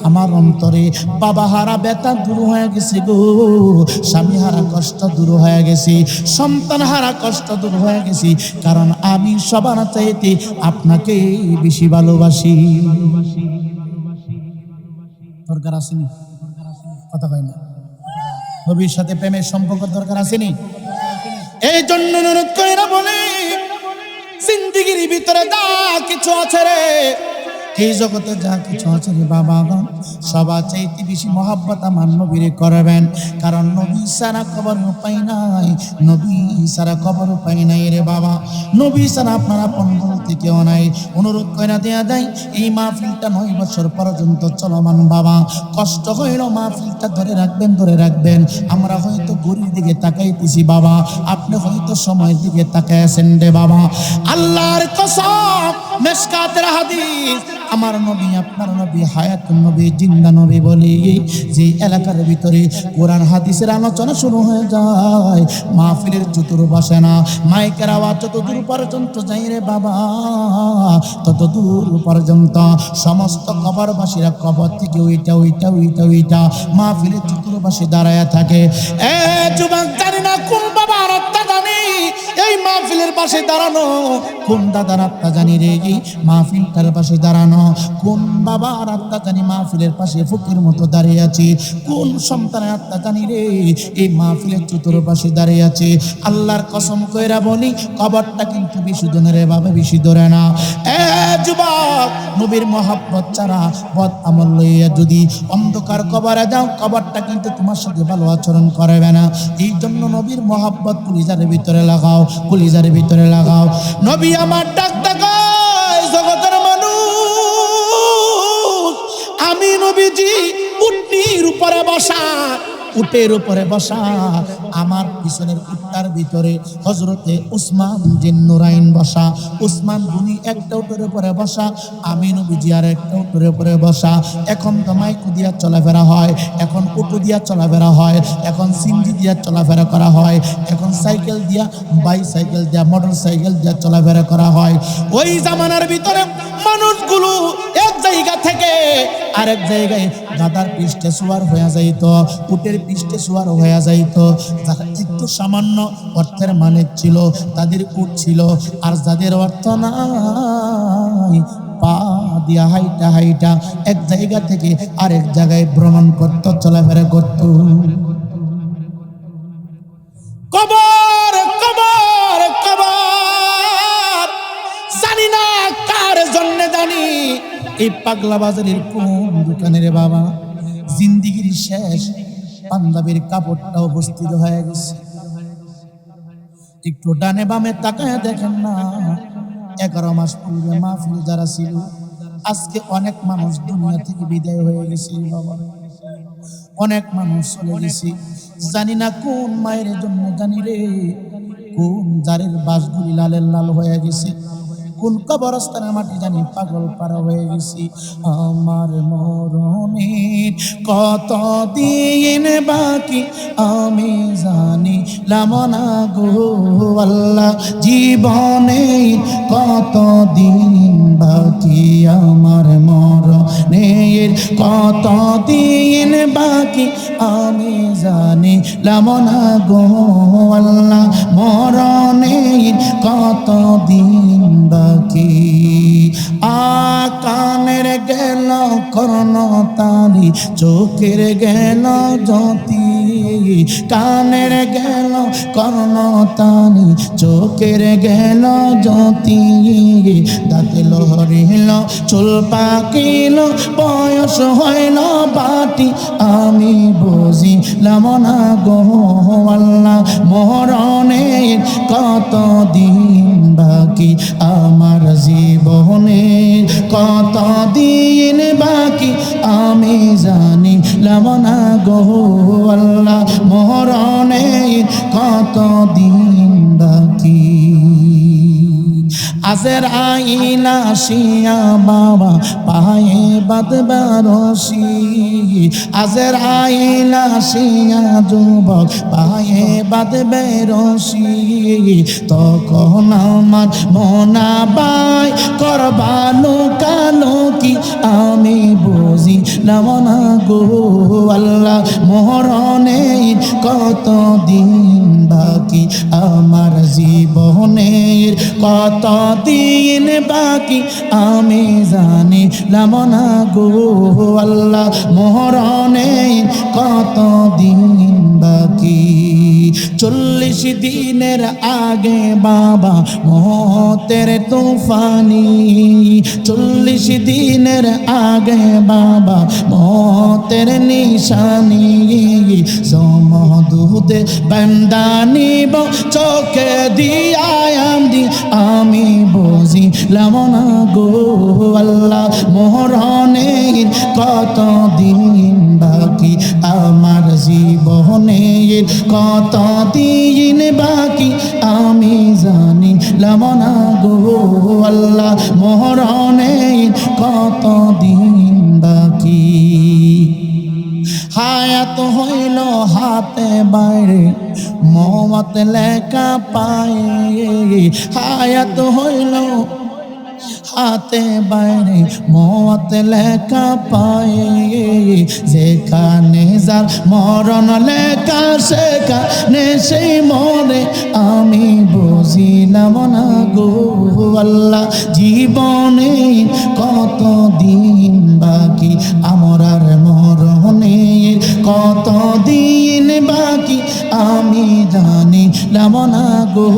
আমার অন্তরে বাবা হারা ব্যথা দূর হয়ে গেছে গো, স্বামী হারা কষ্ট দূর হয়ে গেছে, সন্তান হারা কষ্ট দূর হয়ে গেছে, কারণ আমি সবার চাইতে আপনাকে বেশি ভালোবাসি। দরকার আসেনি? কথা কয় না? নবীর সাথে প্রেমের সম্পর্ক দরকার আসেনি? এই জন্য অনুরোধ করে না বলি, জিন্দেগির ভিতরে যা কিছু আছে রে, এই জগতে যা কিছু আছে রে বাবা, সবার চাইতে বেশি মহব্বত আমার নবীরে করবেন, কারণ নবী ছাড়া কবর উপায় নাই, নবী ছাড়া কবর উপায় নাই রে বাবা। নবী ছাড়া আপনার আপন বলতে কেউ নাই। অনুরোধ করে দেয়া যায়, এই মাহফিলটা 9 বছর পর্যন্ত চলমান বাবা, কষ্ট হইল মাহফিলটা ধরে রাখবেন, ধরে রাখবেন। আমরা হয়তো ঘড়ির দিকে তাকাইতেছি বাবা, আপনি হয়তো সময়ের দিকে তাকাইছেন রে বাবা। আল্লাহর কসম, মিশকাতের হাদিস, আমার নবী আপনার নবী হায়াতুন নবী জিন্দা নবী বলি, যে এলাকার ভিতরে কোরআন হাদিসের আলোচনা শুরু হয়ে যায়, মাহফিলের চতুর বসে না, মাইকের আওয়াজ যত দূর পর্যন্ত যাই রে বাবা, তত দূর পর্যন্ত সমস্ত কবরবাসীরা কবর থেকে ওইটা ওইটা ওইটা ওইটা মাহফিলের চতুর্পাশে দাঁড়ায় থাকে। এ যুবক, জানি না কোন বাবার আত্মা জানি এই মাহফিলের পাশে দাঁড়ানো, কোন দাদার আত্মা জানি রে এই মাহফিলটার পাশে দাঁড়ানো, কোন বাবার আত্মা জানি মাহফিলের পাশে ফকির মতো দাঁড়িয়ে আছে, কোন সন্তানের আত্মা জানি রে এই মাহফিলের চতুর্পাশে দাঁড়িয়ে আছে। আল্লাহর কসম কইরা বলি, কবরটা কিন্তু বেশি দূরে ভাবে, বেশি দূরে না। এ যুবক, নবীর মহব্বত ছাড়া বদ আমল লইয়া যদি অন্ধকার কবরে যাও, কবরটা কিন্তু তোমার সাথে ভালো আচরণ করবে না। এই জন্য নবীর মহব্বত কলিজার ভিতরে লাগাও, কলিজার ভিতরে লাগাও। নবী আমার ডাক দেখায় জগতের মানুষ, আমি নবীজি উটনির উপরে বসা, উটের উপরে বসা, আমার পিছনের উটটার ভিতরে হযরতে উসমান জিন নুরাইন বসা, উসমান গনি একটা উটের উপরে বসা, আমি নবীজি আর একটা উটের উপরে বসা। এখন তো মাইক দিয়া চলাফেরা হয়, এখন উটু দিয়া চলাফেরা হয়, এখন সিনজি দিয়া চলাফেরা করা হয়, এখন সাইকেল দিয়া, বাইসাইকেল দিয়া, মোটর সাইকেল দিয়া চলাফেরা করা হয়। ওই জামানার ভিতরে মানুষগুলো এক জায়গা থেকে আরেক জায়গায় গাদার পৃষ্ঠে সওয়ার হয়ে যাইত, উটের পৃষ্ঠে সওয়ার হয়ে যাইত। যারা একটু সামান্য অর্থের মালিক ছিল তাদের উট ছিল, আর যাদের অর্থ নাই পা দিয়া হাইটা হাইটা এক জায়গা থেকে আরেক জায়গায় ভ্রমণ করত, চলাফেরা করত। কবর কবর কবর, জানি না কার জন্য জানি এই পাগলা বাজারের কোন দোকানে রে বাবা জিন্দিগির শেষ পাঞ্জাবির কাপড়টা উপস্থিত হয়ে গেছে। একটু ডানে বামে তাকায় দেখেন না, 11 মাস পূর্বে মাহফিল যারা ছিল আজকে অনেক মানুষ দুনিয়া থেকে বিদায় হয়ে গেছে বাবা। অনেক মানুষ চলে গেছে, জানি না কোন মায়ের জন্য, জানি রে কোন জারের বাসগুলি লালের লাল হয়ে গেছে, কোন কবরস্থানের মাটি জানি পাগল পারা হয়ে গেছি। আমার মরণের কত দিন বাকি আমি জানি লামনা গো আল্লাহ, জীবনে কত দিন বাকি আমার মরণের কত দিন বাকি আমি জানি লামনা গো আল্লাহ, মরণের কত দিন বাকি। কানের গেল কর্ণ তালি, চোখের গেল জ্যোতি, কানের গেল কর্ণ তালি, চোখের গেল জ্যোতি, দাঁতে লহরিল চুল পাকিল বয়স হইল বাটি, আমি বুঝিলাম না গো আল্লাহ, মরণের কত দিন বাকি আমার জীবনের কত দিন বাকি আমি জানিলাম না গো আল্লাহ, মরণের কত দিন বাকি। আজরাইল আসিয়া বাবা পায়ে বাঁধবা রশি, আজরাইল আসিয়া যুবক পায়ে বাঁধবে রশি, তখন আমার মনাবাই করবা লোকালোকি, আমি বুঝিলাম না গো আল্লাহ, মরণের কত দিন বাকি আমার জীবনের কত দিন বাকি আমি জানিলাম না গো আল্লাহ, মরণের কত দিন বাকি। 40 দিনের আগে বাবা মতের তুফানি, 40 দিনের আগে বাবা মতের নিশানি, সমদুদে বান্দানিব চোখে দিয়াম দি, আমি বুঝিলাম না গো আল্লাহ, মরণের কত দিন বাকি আমার জীবনের কত দিন বাকি আমি জানিলাম না গো আল্লাহ, মরণের কত দিন বাকি। হায়াত হইল হাতে বাইরে মওত লেখা পায়ে, হায়াত হইল হাতে বাইরে মওত লেখা পায়ে, যেখানে যার মরণ লেখা সেখানে সেই মরে, আমি বুঝিলাম না গো আল্লাহ, জীবনে কত দিন বাকি আমার আর মরণের কত দিন বাকি আমি জানিলাম না গো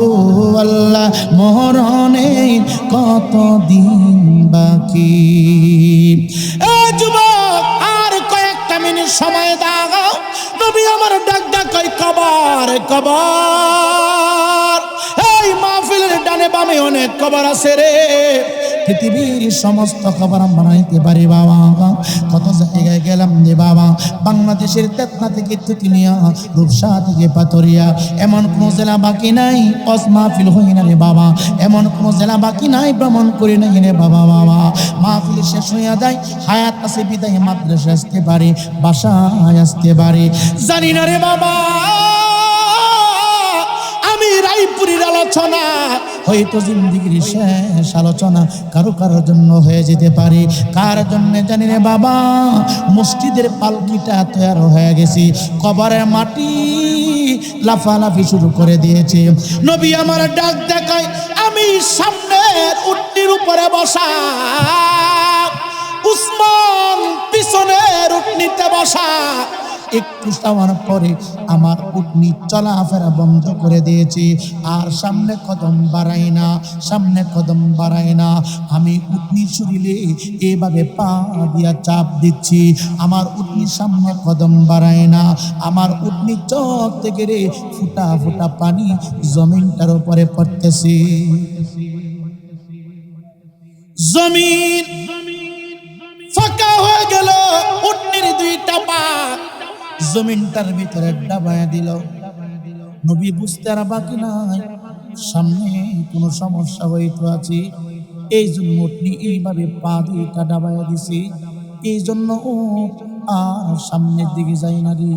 আল্লাহ, মরণের কত দিন বাকি। এ যুবক আর কয়েকটা মিনিট সময় দাও, নবী আমার ডাক ডাকাই কবর কবর, এই মাহফিলের ডানে বামে অনেক কবর আছে রে, পৃথিবীর সমস্ত খবর আমরা নিতে পারি বাবা। কত জায়গায় গেলাম যে বাবা, বাংলাদেশের তেতনা থেকে তেতুলিয়া, রূপসা থেকে পাথরিয়া, এমন কোন জেলা বাকি নাই অজ মাহফিল হই না রে বাবা, এমন কোন জেলা বাকি নাই ভ্রমণ করি নাই রে বাবা। বাবা মাহফিল শেষ হইয়া যায়, হায়াত আছে বিদায় মাদ্রাসা আসতে পারে, বাসায় আসতে পারে, জানি না রে বাবা। আমি রায়পুরীর আলোচনা হয়তো জিন্দিগির শেষ আলোচনা কারো কারোর জন্য হয়ে যেতে পারে, কার জন্য জানি রে বাবা। মসজিদের পালকিটা তৈরি হয়ে গেছে, কবরের মাটি লাফালাফি শুরু করে দিয়েছে, নবী আমার ডাক দেখায়, আমি সামনের উটনির উপরে বসা, উসমান পিছনের উটনিতে বসা, একটু যাওয়ার পরে আমার উটনি চলাফেরা বন্ধ করে দিয়েছে, আর সামনে কদম বাড়াই না, সামনে কদম বাড়াই না। আমি উটনি শরীরে এভাবে পা দিয়া চাপ দিচ্ছি, আমার উটনি সামনে কদম বাড়ায় না। আমার উটনি চোখ থেকে রে ফুটা ফুটা পানি জমিনটার উপরে পড়তেছে। জমিন ফাঁকা হয়ে গেল, উটনির দুইটা পা জমিনটার ভিতরে ডাবায় দিল। নবী বুঝতে আর বাকি নাই সামনে কোনো সমস্যা হইতে আছে, এই জন্য উটনি এইভাবে পা দুইটা ডাবায় দিছে, এই জন্য ও আর সামনের দিকে যায় না রে।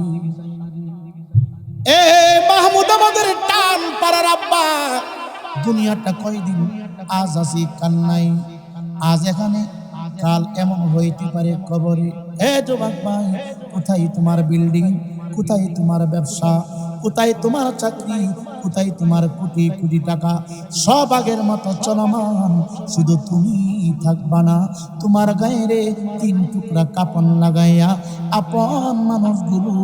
এ মাহমুদ আমাদের টান পাড়ার আব্বা, দুনিয়াটা কয়দিন, আজ আছি কাল নাই, আজ এখানে কাল এমন হইতে পারে কবরে। হে যুবক ভাই, কোথায় তোমার বিল্ডিং, কোথায় তোমার ব্যবসা, কোথায় তোমার চাকরি, কোথায় তোমার কোটি কোটি টাকা, সব আগের মতো চলমান, শুধু তুমি থাকবা না। তোমার গায়ে রে 3 টুকরা কাপড় লাগাইয়া আপন মানুষগুলো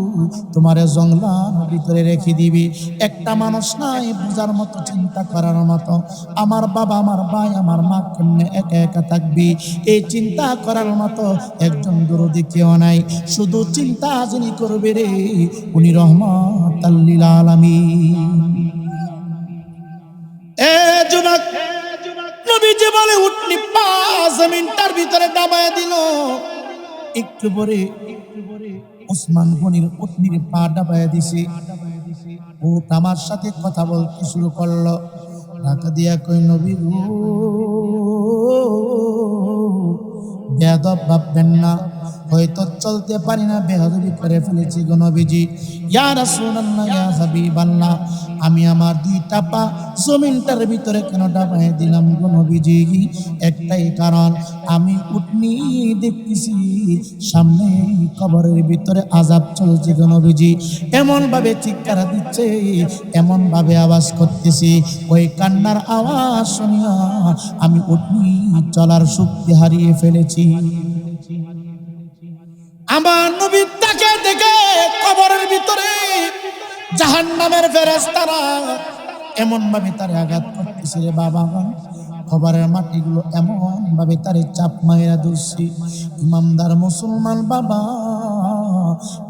তোমার জঙ্গলার ভিতরে রেখে দিবি। একটা মানুষ নাই বুঝার মতো, চিন্তা করার মতো, আমার বাবা, আমার ভাই, আমার মা কেমনে একা একা থাকবি, এই চিন্তা করার মতো একজন দরদি কেউ নাই। শুধু চিন্তা যিনি করবে রে, উনি রহমাতাল লিল আলামিন। এ যুবক, নবীজি বলে উটনি পা জমিনটার ভিতরে দাবায় দিল। একটু পরে ওসমান গনির উটনির পা দাবায় দিছে। উট আমার সাথে কথা বলতে শুরু করলো, ঢাকা দিয়া কই, নবী গো, বেয়াদব ভাববেন না, হয়তো চলতে পারি না, বেয়াদবি করে ফেলেছি গো নবীজি। ইয়া রাসূলুল্লাহ, ইয়া হাবিবাল্লাহ, আমি আমার 2টা পা জমিনটার ভিতরে কেন ডাবায় দিলাম গো নবীজি? একটাই কারণ, আমি উটনি দেখতেছি সামনে কবরের ভিতরে আযাব চলছে গো নবীজি। এমন ভাবে চিৎকার দিচ্ছে, এমন ভাবে আওয়াজ করতেছি, ওই কান্নার আওয়াজ শুনিয়া আমি উটনি চলার শক্তি হারিয়ে ফেলেছি। আমার নবী তাকে দেখে কবরের ভিতরে জাহান্নামের ফেরেশতারা এমন ভাবে তারে আঘাত করতেছে রে বাবা, কবরের মাটিগুলো এমন ভাবে তারে চাপ মাইরা ধরছে। ইমানদার মুসলমান বাবা,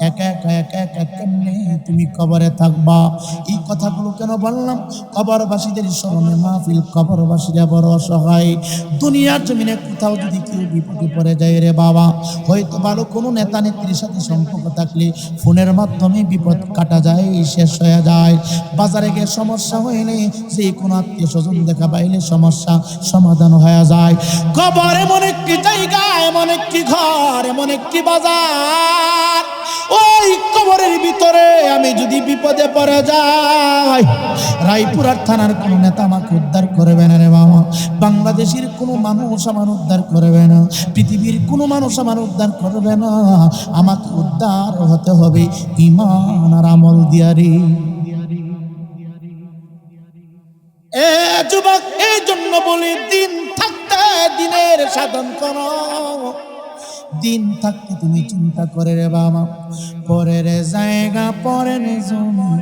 একা একা একা একা কেমনে তুমি কবরে থাকবা? এই কথাগুলো কেন বললাম? কবরবাসীদের স্মরণে মাহফিল, কবরবাসীরা বড় অসহায়। দুনিয়ার জমিনে কোথাও যদি কেউ বিপদে পড়ে যায় রে বাবা, হয়তো ভালো কোনো নেতা নেত্রীর সাথে সম্পর্ক থাকলে ফোনের মাধ্যমে বিপদ কাটা যায়, শেষ হয়ে যায়। বাজারে গিয়ে সমস্যা হইলে যে কোনো আত্মীয় স্বজন দেখা পাইলে সমস্যা সমাধান হয়ে যায়। কবর এমন একটি জায়গা, এমন একটি ঘর, এমন একটি বাজার, ওই কবরের ভিতরে আমি যদি বিপদে পড়ে যাই, রায়পুরার থানার কোন নেতা আমাকে উদ্ধার করবে না রে বাবা, বাংলাদেশের কোনো মানুষ আমার উদ্ধার করবে না, পৃথিবীর কোনো মানুষ আমার উদ্ধার করবে না। আমাকে উদ্ধার হতে হবে ঈমান আর আমল দিয়া রে। এ যুবক, এই জন্য বলি, দিন থাকতে দিনের সাধন করো। দিন থাকতে তুমি চিন্তা করে রে বাবা, পরের জায়গা পরের জমি,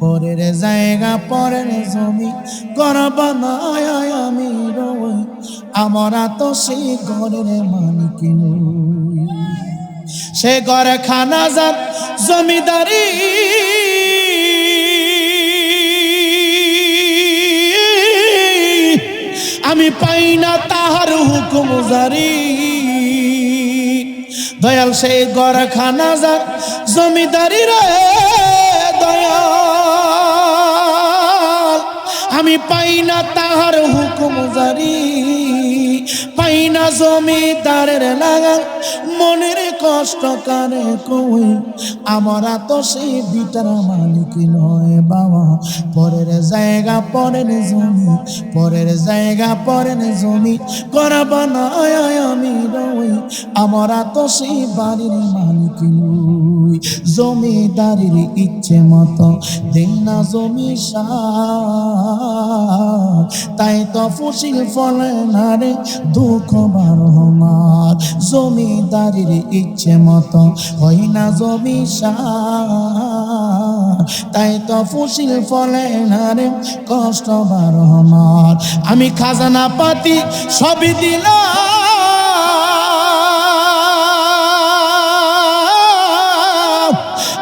পরের জায়গা পরের জমি, ঘর বানায় আমি রই, আমরা তো সেই ঘরের মালিক নই। সে ঘরে খানা যার জমিদারি, আমি পাই না তাহার হুকুম জারি। দয়াল সেই ঘরে খানা যার জমিদারি রে দয়াল, আমি পাই না তাহার হুকুম জারি, পাই না জমিদারের লাগান, মনের কষ্ট কানে কই, আমরা তো সেই বিটার মালিক নয় বাবা। পরের জায়গা পরের জমি, পরের জায়গা পরের জমি, করা বানায় আমি রই, আমরা তো সেই বাড়ির মালিক নই। জমিদারির ইচ্ছে মতো দেই না জমি সার, তাই তো ফসিল ফলে না রে দুঃখ বারো মার। জমিদারির ইচ্ছে মতো হয় না জমি নিশান, তাই তো ফুসিল ফলে না রে কষ্ট বার আমার। আমি খাজানা পাতি সবই দিলাম,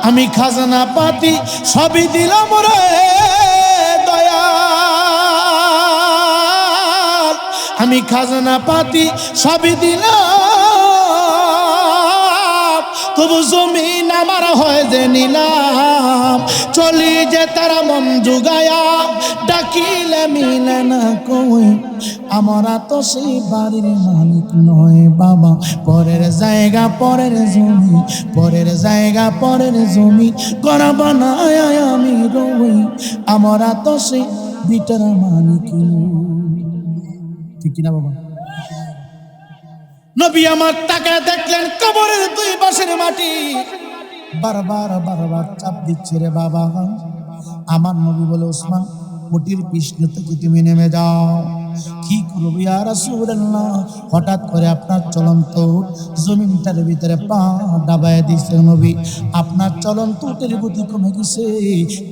আমি খাজানা পাতি সবই দিলাম রে দয়াল, আমি খাজানা পাতি সবই দিলাম, তবু জমিন আমার হয় যে নিলাম। চলি যে তারা মন জুগায়া, ডাকিলে মিলে না কই, আমরা তো সেই বাড়ির মালিক নয় বাবা। পরের জায়গা পরের জমি, পরের জায়গা পরের জমি করা বানায় আমি রই, আমরা তো সেই বিটার মালিক নই। ঠিক কিনা বাবা? নবী আমার তাকায় দেখলেন কবরের দুই পাশের মাটি বারবার বারবার চাপ দিচ্ছে রে বাবা। আমার নবী বলে, ওসমান মাটির পিছনে থেকে তুমি নেমে যাও। কি করবো ইয়া রাসূলুল্লাহ? হঠাৎ করে আপনার চলন্ত জমিনটার ভিতরে পা ডাবায় দিচ্ছে নবী। আপনার চলন্ত উটের গতি কমে গেছে,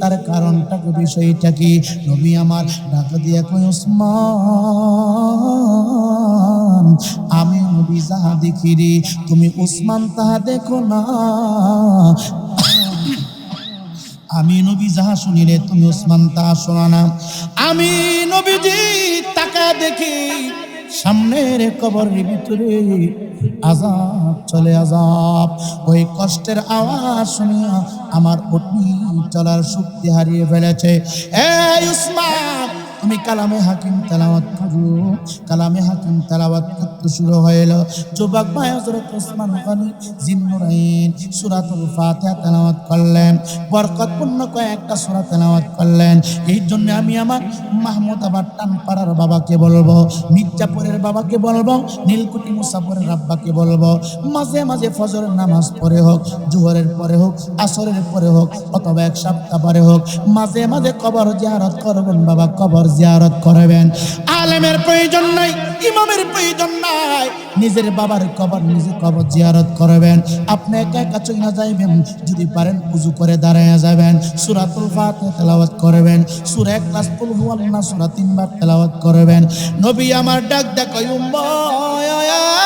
তার কারণটা কি, বিষয়টা কি? নবী আমার ডাক দিয়ে কই, ওসমান আমি নবী যাহা দেখি রে, তুমি ওসমান তাহা দেখো না। আমি নবী যাহা শুনি রে, তুমি ওসমান তাহা শোনা না। আমি নবীজি তাকা দেখি সামনের কবরের ভিতরে আযাব চলে, আযাব। ওই কষ্টের আওয়াজ শুনিয়া আমার উটনি চলার শক্তি হারিয়ে ফেলেছে। এই ওসমান, তুমি কালামে হাকিম তেলাওয়াত করো। কালামে হাকিম তেলাওয়াত করতে শুরু হইল। যুবক ভাই হযরত ওসমান গনি জিন্নুরাইন সূরাতুল ফাতিহা তেলাওয়াত করলেন, বরকতপূর্ণ কয়েকটা সূরা তেলাওয়াত করলেন। এই জন্য আমি আমার মাহমুদাবাদ টানপাড়ার বাবাকে বলবো, মির্জাপুরের বাবাকে বলবো, নীলকুঠি মুসাফরের আব্বাকে বলবো, মাঝে মাঝে ফজরের নামাজ পড়ে হোক, জোহরের পরে হোক, আসরের পরে হোক, অথবা এক সপ্তাহ পরে হোক, মাঝে মাঝে কবর জিয়ারত করবেন বাবা, কবর জিয়ারত করবেন। আলেমের প্রয়োজন নাই, ইমামের প্রয়োজন নাই, নিজের বাবার কবর নিজে কবর জিয়ারত করবেন। আপনি একা একা চইনা যাইবেন, যদি পারেন উযু করে দাঁড়ায়া যাবেন, সূরাতুল ফাতিহা তেলাওয়াত করবেন, সূরা ইখলাস, কুল হুয়াল্লাহ সূরা 3 বার তেলাওয়াত করবেন। নবী আমার ডাক দেখো, উম্মত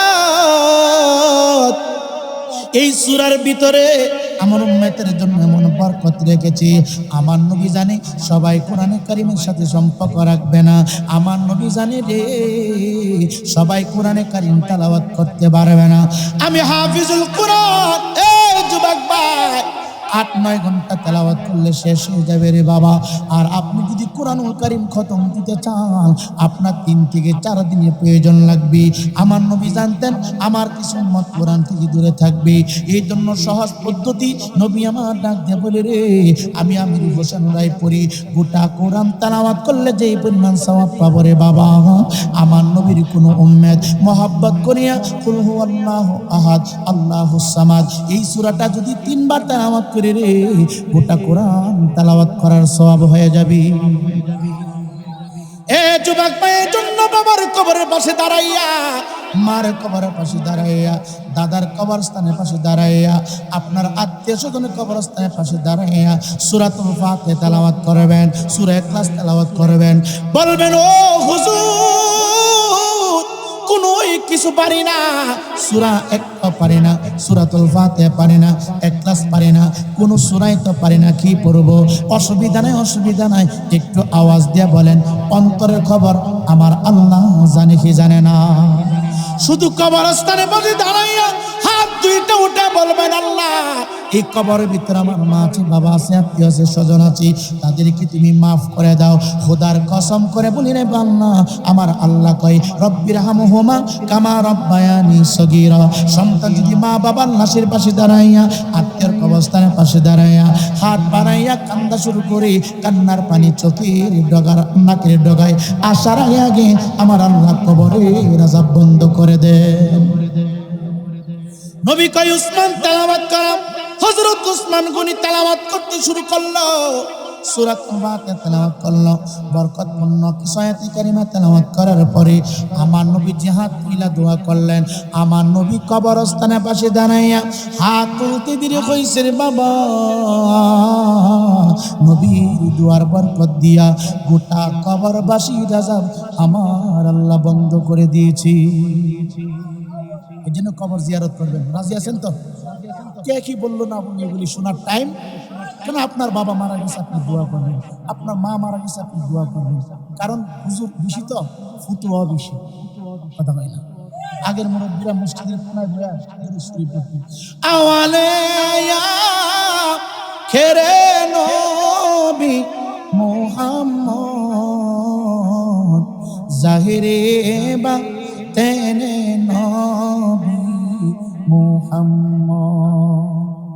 এই সূরার ভিতরে আমার উম্মতের জন্য এমন বরকত রেখেছি। আমার নবী জানে সবাই কোরআনে কারীমের সাথে সম্পর্ক রাখবে না। আমার নবী জানে রে সবাই কোরআনে কারীম তেলাওয়াত করতে পারবে না। আমি হাফিজুল কোরআন, এই যুবক ভাই 8-9 ঘন্টা তেলাওয়াত করলে শেষ হয়ে যাবে রে বাবা। আর আপনি যদি কোরআনুল কারীম খতম দিতে চান, আপনার 3 থেকে 4 দিনের প্রয়োজন লাগবে। আমার নবী জানতেন আমার কিছু উম্মত কোরআন থেকে দূরে থাকবে, এই জন্য সহজ পদ্ধতি নবী আমার ডাক দিয়ে বলে রে, আমি আমির হোসেন রায় পড়ি, গোটা কোরআন তেলাওয়াত করলে যেই পরিমাণ সওয়াব পাবো রে বাবা, আমার নবীর কোনো উম্মত মহব্বত করিয়া কুল হুয়াল্লাহু আহাদ আল্লাহুস সামাদ এই সূরাটা যদি 3 বার তেলাওয়াত রে, গোটা কোরআন তেলাওয়াত করার সওয়াব হয়ে যাবে। এ যুবক ভাইয়ের জন্য বাবার কবরের পাশে দাঁড়াইয়া, মার কবরের পাশে দাঁড়াইয়া, দাদার কবরস্থানের পাশে দাঁড়াইয়া, আপনার আত্মীয় স্বজনের কবরস্থানের পাশে দাঁড়াইয়া সূরাতুল ফাতিহা তেলাওয়াত করবেন, সূরা ইখলাস তেলাওয়াত করবেন। বলবেন, ও হুজুর কোনো কিছু পারি না, সূরা একটা পারি না, সূরাতুল ফাতিহা পারি না, ইখলাস পারি না, কোন সূরাই তো পারি না, কি পড়ব? অসুবিধা নাই, অসুবিধা নাই, একটু আওয়াজ দিয়ে বলেন। অন্তরের খবর আমার আল্লাহ জানে কি জানে না। শুধু কবরস্থানে বসে দাঁড়াইয়া হাত দুইটা উঠে বলবেন, আল্লাহ এই কবরের ভিতরে আমার মা আছে, বাবা আছে, আত্মীয় আছে, স্বজন আছে, তাদেরকে তুমি মাফ করে দাও। খোদার কসম করে বলি রে বান্না, আমার আল্লাহ কয় রব্বির হামহুমা কামা রব্বায়ানি সগীরা। সন্তান যদি মা বাবার লাশের পাশে দাঁড়াইয়া, আত্মীয়র কবরস্থানের পাশে দাঁড়াইয়া হাত বাড়াইয়া কান্দা শুরু করে, কান্নার পানি চোখের ডগার নাকের ডগায় আসার আগে আমার আল্লাহ কবরের আযাব বন্ধ করে দেন। নবী কয় উসমান তেলাওয়াত কর। হযরত উসমান গনি তেলাওয়াত করতে শুরু করলো। সূরা ফাতিহা তেলাওয়াত করলো, বরকতপূর্ণ কিছু আয়াতে কারিমা তেলাওয়াত করার পরে আমার নবী জিহাদ তুইলা দোয়া করলেন। আমার নবী কবরস্থানের পাশে দাঁড়াইয়া হাত তুলতে দিলে কইছে রে বাবা, নবীর দুয়ার বরকত দিয়া গোটা কবরবাসী আযাব আমার আল্লাহ বন্ধ করে দিয়েছি। এই জন্য কবর জিয়ারত করবেন। রাজি আছেন তো? কে কি বললো না বললো এগুলি শোনার টাইম কেন? আপনার বাবা মারা গেছে আপনি দোয়া করবেন, আপনার মা মারা গেছে আপনি দোয়া করবেন, কারণ হুজুর বেশি তো ফুতুয়া বেশি, কথা হয় না। আগের মুরব্বীরা মসজিদের কোনায় বয়া শুরু করতেন, আওয়ালে খেরে নবী মুহাম্মদ জাহিরে বা তেনে নবী মুহাম্মদ।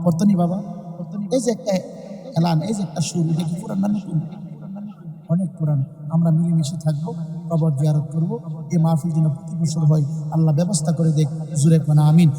পড়তনি বাবা, এই যে একটা এলান, এই যে একটা সুর, এটা কি পুরান না নতুন? অনেক পুরান। আমরা মিলেমিশে থাকবো, কবর জিয়ারত করবো। এই মাহফিল যেন প্রতি বছর হয়, আল্লাহ ব্যবস্থা করে দেখ। জুরে কোনা আমিন।